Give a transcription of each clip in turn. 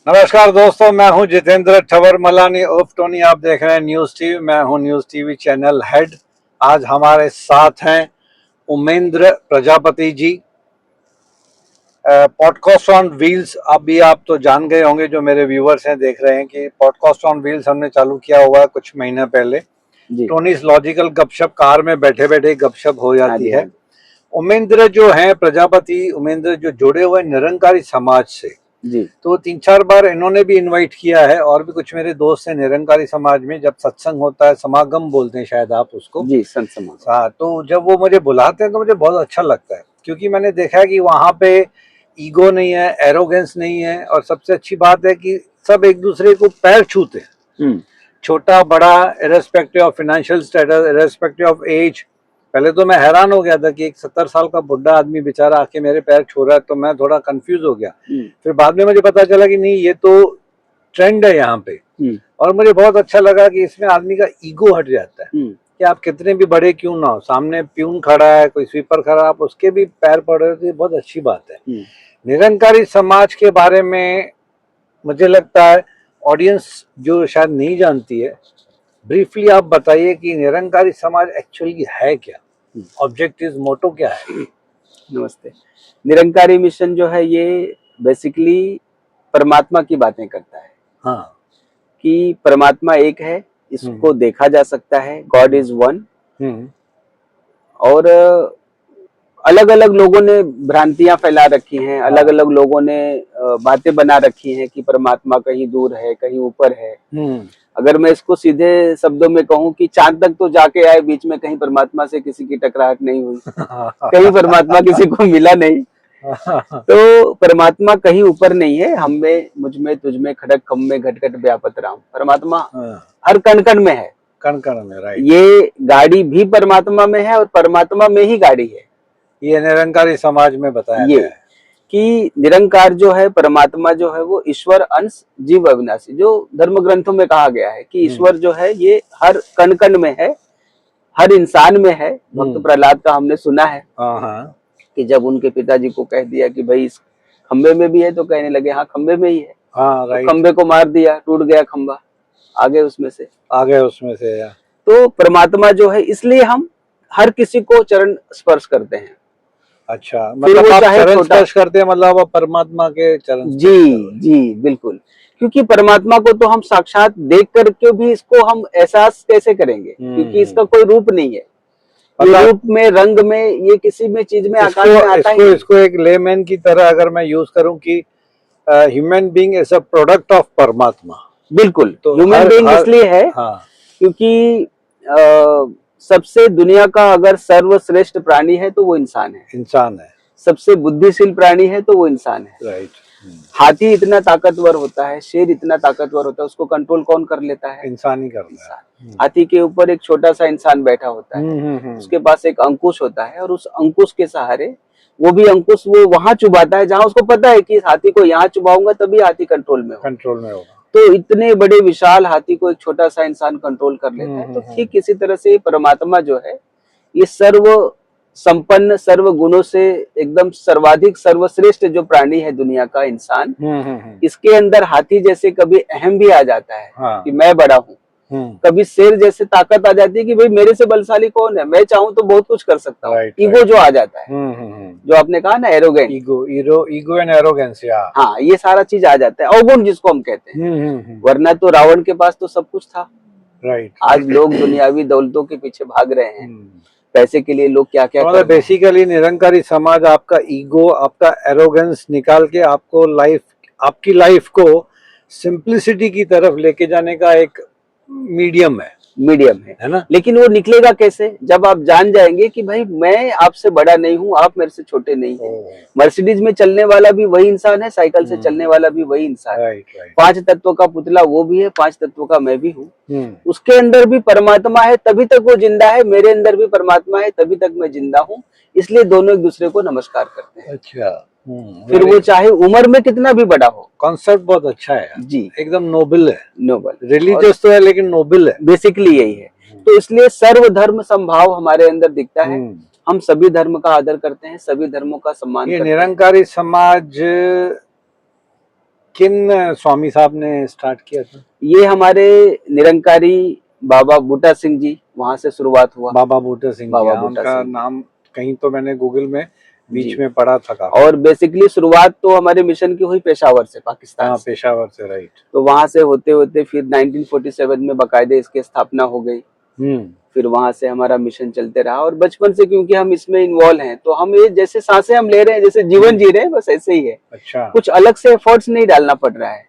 नमस्कार दोस्तों, मैं हूं जितेंद्र ठवर मलानी उर्फ टोनी। आप देख रहे हैं न्यूज़ टीवी। मैं हूं न्यूज़ टीवी चैनल हेड। आज हमारे साथ हैं Umendra Prajapati ji, podcast on wheels. अभी आप तो जान गए होंगे, जो मेरे व्यूवर्स हैं देख रहे हैं कि पॉडकास्ट ऑन व्हील्स हमने चालू किया हुआ है कुछ महीने पहले। टोनीज लॉजिकल गपशप, कार में बैठे बैठे गपशप हो जाती है। उमेंद्र जो है प्रजापति, उमेंद्र जो जुड़े हुए निरंकारी समाज से जी, तो 3-4 बार इन्होंने भी इनवाइट किया है, और भी कुछ मेरे दोस्त हैं निरंकारी समाज में। जब सत्संग होता है, समागम बोलते हैं शायद आप उसको। जी, संत समागम। हाँ, तो जब वो मुझे बुलाते हैं तो मुझे बहुत अच्छा लगता है, क्योंकि मैंने देखा है कि वहाँ पे ईगो नहीं है, एरोगेंस नहीं है, और सबसे अच्छी बात है कि सब एक दूसरे को पैर छूते हैं, छोटा बड़ा, irrespective of financial status, irrespective of age. पहले तो मैं हैरान हो गया था कि एक 70 साल का बुढ़ा आदमी बेचारा आके मेरे पैर छू रहा है, तो मैं थोड़ा कंफ्यूज हो गया। फिर बाद में मुझे पता चला कि नहीं, ये तो ट्रेंड है यहाँ पे। और मुझे बहुत अच्छा लगा कि इसमें आदमी का ईगो हट जाता है कि आप कितने भी बड़े क्यों ना हो, सामने प्यून खड़ा है, कोई स्वीपर खड़ा है, आप उसके भी पैर पड़ रहे हो, तो ये बहुत अच्छी बात है। निरंकारी समाज के बारे में मुझे लगता है ऑडियंस जो शायद नहीं जानती है, ब्रीफली आप बताइए कि निरंकारी समाज एक्चुअली है क्या, ऑब्जेक्टिव मोटो क्या है। नमस्ते। निरंकारी मिशन जो है ये बेसिकली परमात्मा की बातें करता है। हाँ, कि परमात्मा एक है, इसको देखा जा सकता है, गॉड इज वन। और अलग अलग लोगों ने भ्रांतियां फैला रखी हैं, अलग अलग लोगों ने बातें बना रखी हैं कि परमात्मा कहीं दूर है, कहीं ऊपर है। अगर मैं इसको सीधे शब्दों में कहूं कि चांद तक तो जाके आए, बीच में कहीं परमात्मा से किसी की टकराहट नहीं हुई, कहीं परमात्मा किसी को मिला नहीं। तो परमात्मा कहीं ऊपर नहीं है, हम में, मुझ में, तुझ में, खड़क खम में, घट घट व्यापत राम। परमात्मा हर कण कण में है, कण कण में। राइट। ये गाड़ी भी परमात्मा में है और परमात्मा में ही गाड़ी है। ये निरंकारी समाज में बताया गया है कि निरंकार जो है, परमात्मा जो है, वो ईश्वर अंश जीव अविनाशी, जो धर्म ग्रंथों में कहा गया है कि ईश्वर जो है ये हर कण कण में है, हर इंसान में है। भक्त प्रहलाद का हमने सुना है कि जब उनके पिताजी को कह दिया कि भाई इस खंबे में भी है, तो कहने लगे हाँ खंबे में ही है। तो खंबे को मार दिया, टूट गया खंबा, आगे उसमें से। तो परमात्मा जो है, इसलिए हम हर किसी को चरण स्पर्श करते हैं। अच्छा, मतलब आप चरण स्पर्श करते हैं, मतलब आप परमात्मा के चरण। जी बिल्कुल, क्योंकि परमात्मा को तो हम साक्षात देख करके भी इसको हम एहसास कैसे करेंगे, क्योंकि इसका कोई रूप नहीं है। ये रूप में, रंग में, ये किसी में चीज में, आकार में आता है। इसको एक लेमैन की तरह अगर मैं यूज करूं कि human being is a product of परमात्मा। बिल्कुल, तो ह्यूमन बीइंग इसलिए है क्योंकि सबसे दुनिया का अगर सर्वश्रेष्ठ प्राणी है तो वो इंसान है। सबसे बुद्धिशील प्राणी है तो वो इंसान है। राइट। हाथी इतना ताकतवर होता है, शेर इतना ताकतवर होता है, उसको कंट्रोल कौन कर लेता है? इंसान ही करता है। हाथी के ऊपर एक छोटा सा इंसान बैठा होता है, उसके पास एक अंकुश होता है, और उस अंकुश के सहारे वो भी अंकुश वो वहां चुभाता है जहां उसको पता है कि इस हाथी को यहाँ चुभाऊंगा तभी हाथी कंट्रोल में होगा। तो इतने बड़े विशाल हाथी को एक छोटा सा इंसान कंट्रोल कर लेता है। तो ठीक इसी तरह से परमात्मा जो है, ये सर्व संपन्न, सर्व गुणों से एकदम सर्वाधिक सर्वश्रेष्ठ जो प्राणी है दुनिया का, इंसान, इसके अंदर हाथी जैसे कभी अहम भी आ जाता है कि मैं बड़ा हूँ, कभी शेर जैसे ताकत आ जाती है कि भाई मेरे से बलशाली कौन है, मैं चाहूँ तो बहुत कुछ कर सकता हूँ। ईगो जो आ जाता है, जो आपने कहा ना, एरोगेंट, ईगो एंड एरोगेंस। हाँ, ये सारा चीज आ जाता है, अवगुण जिसको हम कहते हैं। वरना तो रावण के पास तो सब कुछ था। राइट। आज लोग दुनियावी दौलतों के पीछे भाग रहे हैं, पैसे के लिए लोग क्या क्या मतलब बेसिकली निरंकारी समाज आपका ईगो, आपका एरोगेंस निकाल के आपकी लाइफ को सिंप्लिसिटी की तरफ लेके जाने का एक मीडियम है ना। लेकिन वो निकलेगा कैसे? जब आप जान जाएंगे कि भाई मैं आपसे बड़ा नहीं हूँ, आप मेरे से छोटे नहीं हैं। मर्सिडीज में चलने वाला भी वही इंसान है, साइकिल से चलने वाला भी वही इंसान है। 5 तत्वों का पुतला वो भी है, 5 तत्वों का मैं भी हूँ। उसके अंदर भी परमात्मा है, तभी तक वो जिंदा है। मेरे अंदर भी परमात्मा है, तभी तक मैं जिंदा हूँ। इसलिए दोनों एक दूसरे को नमस्कार करते हैं। अच्छा। फिर वो चाहे उम्र में कितना भी बड़ा हो। कॉन्सेप्ट बहुत अच्छा है जी, एकदम नोबल है। रिलीजियस तो है लेकिन नोबल है, बेसिकली यही है। तो इसलिए सर्व धर्म संभाव हमारे अंदर दिखता है। हम सभी धर्म का आदर करते हैं, सभी धर्मों का सम्मान करते हैं। निरंकारी समाज किन स्वामी साहब ने स्टार्ट किया था? ये हमारे निरंकारी बाबा बूटा सिंह जी, वहां से शुरुआत हुआ। बाबा बूटा सिंह, बाबा बूटा उनका सिंह। नाम कहीं तो मैंने गूगल में बीच जी। में पढ़ा था काफी। और बेसिकली शुरुआत तो हमारे मिशन की हुई पेशावर से, पाकिस्तान हाँ, से। पेशावर से, राइट। तो वहां से होते होते फिर 1947 में बाकायदे इसकी स्थापना हो गई। फिर वहां से हमारा मिशन चलते रहा, और बचपन से क्योंकि हम इसमें इन्वॉल्व हैं, तो हम ये जैसे सांसें हम ले रहे हैं, जैसे जीवन जी रहे हैं, बस ऐसे ही है। अच्छा। कुछ अलग से एफर्ट्स नहीं डालना पड़ रहा है।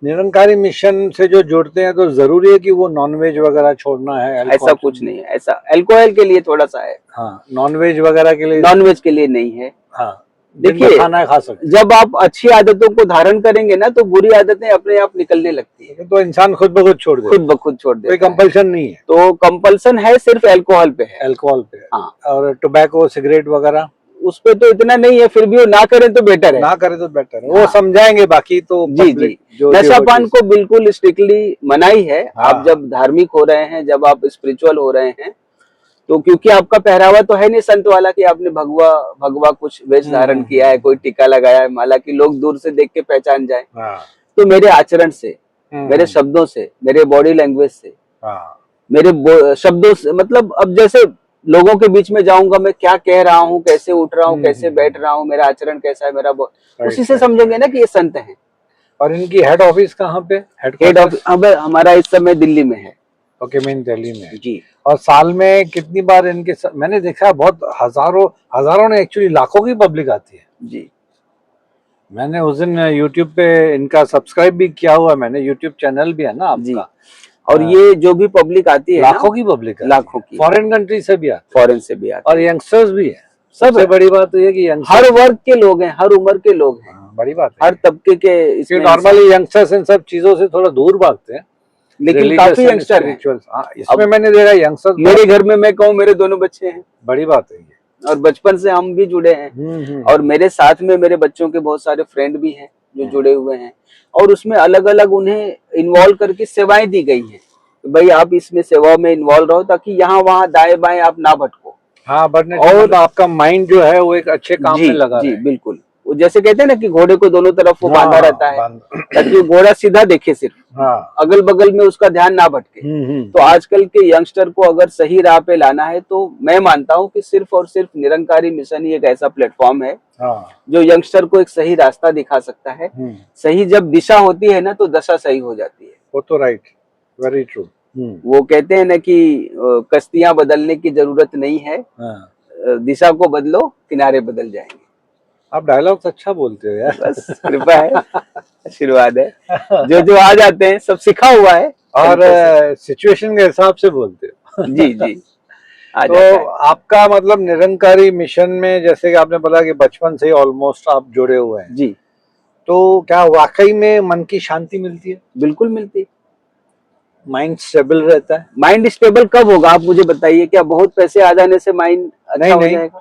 निरंकारी मिशन से जो जुड़ते हैं तो जरूरी है कि वो नॉनवेज वगैरह छोड़ना है? ऐसा कुछ नहीं है, ऐसा अल्कोहल के लिए थोड़ा सा है। हाँ, नॉनवेज वगैरह के लिए? नॉनवेज के लिए नहीं है। हाँ, देखिए, खाना खा सकते। जब आप अच्छी आदतों को धारण करेंगे ना, तो बुरी आदतें अपने आप निकलने लगती है। तो इंसान खुद ब खुद छोड़ दे, खुद ब खुद छोड़ दे। कोई कंपल्सन नहीं है? तो कंपल्सन है सिर्फ अल्कोहल पे है। अल्कोहल पे? हाँ। और टोबैको, सिगरेट वगैरह उस पे तो इतना नहीं है, फिर भी वो ना करें तो बेटर है। ना करें तो बेटर है। हाँ। वो समझाएंगे, बाकी तो जी जी, नशापान को बिल्कुल स्ट्रिक्टली मनाही है। हाँ। आप जब धार्मिक हो रहे हैं, जब आप स्पिरिचुअल हो रहे हैं, तो क्योंकि आपका पहरावा तो है नहीं संत वाला कि आपने भगवा भगवा कुछ वेश धारण किया है, कोई टीका लगाया है, माला की लोग दूर से देख के पहचान जाए। हाँ। तो मेरे आचरण से, मेरे शब्दों से, मेरे बॉडी लैंग्वेज से, मेरे शब्दों से, मतलब अब जैसे लोगों के बीच में जाऊंगा, मैं क्या कह रहा हूँ, कैसे उठ रहा हूँ, कैसे बैठ रहा हूँ, मेरा आचरण कैसा है, मेरा उसी से समझेंगे ना कि ये संत हैं। और इनकी हेड ऑफिस कहाँ पे? हेड ऑफिस अब हमारा इस समय दिल्ली में है। ओके, मेन दिल्ली में जी। और साल में कितनी बार इनके मैंने देखा बहुत हजारों ने, एक्चुअली लाखों की पब्लिक आती है। जी, मैंने उस दिन यूट्यूब पे इनका सब्सक्राइब भी किया हुआ है, मैंने यूट्यूब चैनल भी है ना आपका। और ये जो भी पब्लिक आती है, लाखों की पब्लिक, लाखों की, फॉरेन कंट्री से भी आती, फॉरेन से भी आती, और यंगस्टर्स भी है। सबसे बड़ी बात तो ये कि हर वर्ग के लोग हैं, हर उम्र के लोग हैं। बड़ी बात है, हर तबके के। इसमें नॉर्मली यंगस्टर्स इन सब चीजों से थोड़ा दूर भागते हैं, लेकिन काफी यंगस्टर हैं। इसमें मैंने देखा यंगस्टर्स। मेरे घर में मैं कहूँ मेरे दोनों बच्चे हैं। बड़ी बात है ये। और बचपन से हम भी जुड़े हैं, और मेरे साथ में मेरे बच्चों के बहुत सारे फ्रेंड भी हैं जो जुड़े हुए हैं, और उसमें अलग अलग उन्हें इन्वॉल्व करके सेवाएं दी गई हैं। तो भाई आप इसमें सेवा में इन्वॉल्व रहो, ताकि यहाँ वहाँ दाएं बाएं आप ना भटको। हाँ, बढ़ने और आपका माइंड जो है वो एक अच्छे काम में लगा जी बिल्कुल। वो जैसे कहते हैं ना कि घोड़े को दोनों तरफ वो बांधा रहता है, ताकि घोड़ा सीधा देखे सिर्फ, अगल बगल में उसका ध्यान ना भटके। तो आजकल के यंगस्टर को अगर सही राह पे लाना है, तो मैं मानता हूँ कि सिर्फ और सिर्फ निरंकारी मिशन ही एक ऐसा प्लेटफॉर्म है जो यंगस्टर को एक सही रास्ता दिखा सकता है। सही जब दिशा होती है ना, तो दशा सही हो जाती है। वो तो राइट, वेरी ट्रू। वो कहते हैं ना कि कश्तियां बदलने की जरूरत नहीं है, दिशा को बदलो, किनारे बदल जाएंगे। आप डायलॉग्स अच्छा बोलते हो यार। बस कृपा है, आशीर्वाद है। जो आ जाते हैं सब सिखा हुआ है, और सिचुएशन के हिसाब से बोलते हो। जी जी। तो आपका मतलब निरंकारी मिशन में, जैसे कि आपने बोला कि बचपन से ही ऑलमोस्ट आप जुड़े हुए हैं जी, तो क्या वाकई में मन की शांति मिलती है? बिल्कुल मिलती है। माइंड स्टेबल रहता है? माइंड स्टेबल कब होगा आप मुझे बताइए? क्या बहुत पैसे आ जाने से माइंड अच्छा हो जाएगा?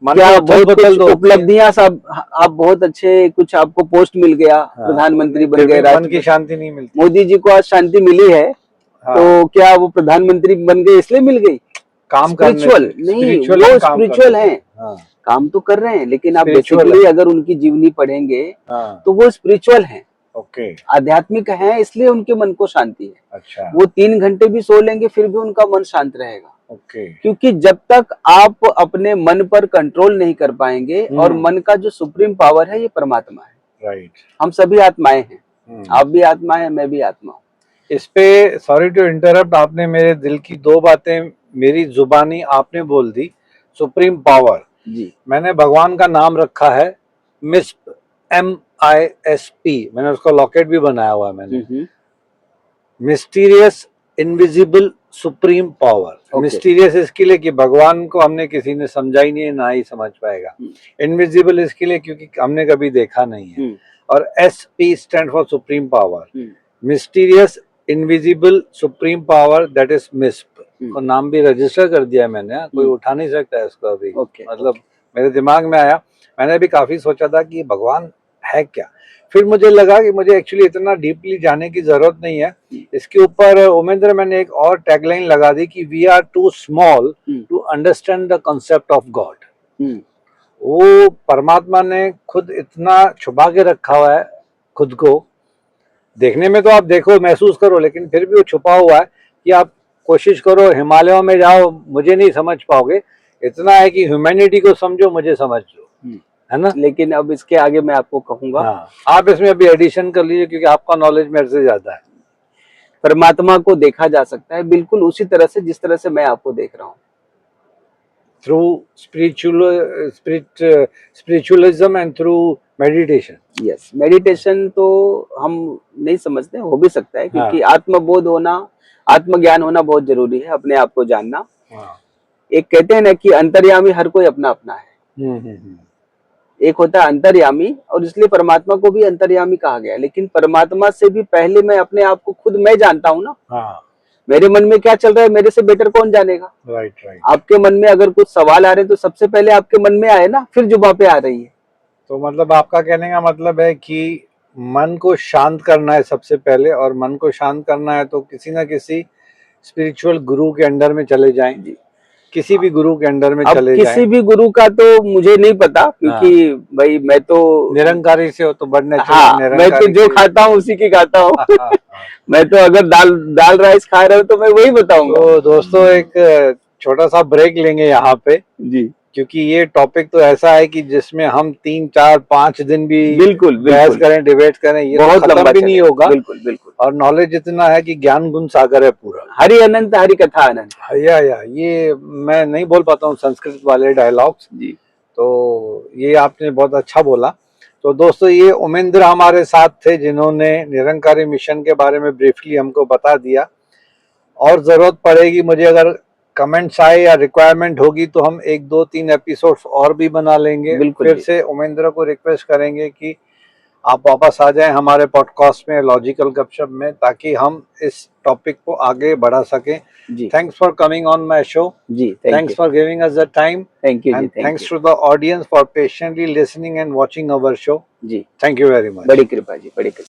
क्या बहुत कुछ उपलब्धियां सब, आप बहुत अच्छे, कुछ आपको पोस्ट मिल गया, प्रधानमंत्री बन गए, मन की शांति नहीं मिलती? मोदी जी को आज शांति मिली है, तो क्या वो प्रधानमंत्री बन गए इसलिए मिल गई? काम स्पिरिचुअल नहीं, वो स्पिरिचुअल है, काम तो कर रहे हैं, लेकिन आप बेसिकली अगर उनकी जीवनी पढ़ेंगे तो वो स्पिरिचुअल है, आध्यात्मिक है, इसलिए उनके मन को शांति है। अच्छा। वो 3 घंटे भी सो लेंगे फिर भी उनका मन शांत रहेगा। क्योंकि जब तक आप अपने मन पर कंट्रोल नहीं कर पाएंगे, और मन का जो सुप्रीम पावर है ये परमात्मा है। राइट। हम सभी आत्माएं हैं, आप भी आत्मा है, मैं भी आत्मा हूँ। इस पे सॉरी टू इंटरप्ट, आपने मेरे दिल की 2 बातें मेरी जुबानी आपने बोल दी। सुप्रीम पावर जी, मैंने भगवान का नाम रखा है मिस्प, MISP, मैंने उसका लॉकेट भी बनाया हुआ है मैंने। Mysterious invisible supreme power. Mysterious इसके लिए कि भगवान को हमने किसी ने समझा ही नहीं है, ना ही समझ पाएगा। इनविजिबल इसके लिए क्योंकि हमने कभी देखा नहीं है। और SP stand for supreme power. Mysterious invisible supreme power, that is MISP. और नाम भी रजिस्टर कर दिया मैंने, कोई उठा नहीं सकता है इसको अभी। मतलब मेरे दिमाग में आया, मैंने भी काफी सोचा था कि भगवान है क्या, फिर मुझे लगा कि मुझे एक्चुअली इतना डीपली जाने की जरूरत नहीं है। इसके ऊपर उमेंद्र मैंने एक और टैगलाइन लगा दी कि we are too small to understand the concept of God. वो परमात्मा ने खुद इतना छुपा के रखा हुआ है खुद को। देखने में तो आप देखो, महसूस करो, लेकिन फिर भी वो छुपा हुआ है कि आप कोशिश करो, हिमालयों में जाओ, मुझे नहीं समझ पाओगे। इतना है कि ह्यूमैनिटी को समझो, मुझे समझ लो, है ना। लेकिन अब इसके आगे मैं आपको कहूंगा, हाँ, आप इसमें अभी एडिशन कर लीजिए, क्योंकि आपका नॉलेज मेरे से ज्यादा है। परमात्मा को देखा जा सकता है बिल्कुल उसी तरह से जिस तरह से मैं आपको देख रहा हूँ, through spiritualism and through meditation. Yes, meditation तो हम नहीं समझते, हो भी सकता है, क्योंकि हाँ। आत्मबोध होना, आत्मज्ञान होना बहुत जरूरी है, अपने आप को जानना। हाँ। एक कहते हैं ना कि अंतर्यामी हर कोई अपना अपना है। एक होता है अंतर्यामी, और इसलिए परमात्मा को भी अंतर्यामी कहा गया है। लेकिन परमात्मा से भी पहले मैं अपने आप को खुद मैं जानता हूँ ना। हाँ। मेरे मन में क्या चल रहा है मेरे से बेटर कौन जानेगा। Right right. आपके मन में अगर कुछ सवाल आ रहे हैं तो सबसे पहले आपके मन में आए ना, फिर जुबान पे आ रही है। तो मतलब आपका कहने का मतलब है कि मन को शांत करना है सबसे पहले, और मन को शांत करना है तो किसी ना किसी स्पिरिचुअल गुरु के अंडर में चले जाएं, किसी भी गुरु के अंडर में चले जाएं। किसी भी गुरु का तो मुझे नहीं पता, क्योंकि भाई मैं तो निरंकारी से हो तो बढ़ने। हाँ, मैं तो जो खाता हूँ उसी की खाता हूँ। मैं तो अगर दाल राइस खा रहा हूँ तो मैं वही बताऊंगा। तो दोस्तों एक छोटा सा ब्रेक लेंगे यहाँ पे जी, क्योंकि ये टॉपिक तो ऐसा है कि जिसमें हम 3, 4, 5 दिन भी बिल्कुल बहस करें, डिबेट करें, ये बहुत तो खत्म भी नहीं होगा। बिल्कुल बिल्कुल। और नॉलेज इतना है कि ज्ञान गुण सागर है पूरा। हरि अनंत हरि कथा अनंत। या ये मैं नहीं बोल पाता हूँ संस्कृत वाले डायलॉग्स जी, तो ये आपने बहुत अच्छा बोला। तो दोस्तों ये उमेंद्र हमारे साथ थे जिन्होंने निरंकारी मिशन के बारे में ब्रीफली हमको बता दिया। और जरूरत पड़ेगी मुझे, अगर कमेंट्स आए या रिक्वायरमेंट होगी तो हम 1, 2, 3 एपिसोड्स और भी बना लेंगे। फिर से उमेंद्र को रिक्वेस्ट करेंगे कि आप वापस आ जाएं हमारे पॉडकास्ट में, लॉजिकल गपशप में, ताकि हम इस टॉपिक को आगे बढ़ा सकें। Thanks for coming on my show. जी, thanks for giving us the time. Thank you and thanks to the audience for patiently listening and watching our show. जी, थैंक यू वेरी मच। बड़ी कृपा जी, बड़ी कृपा।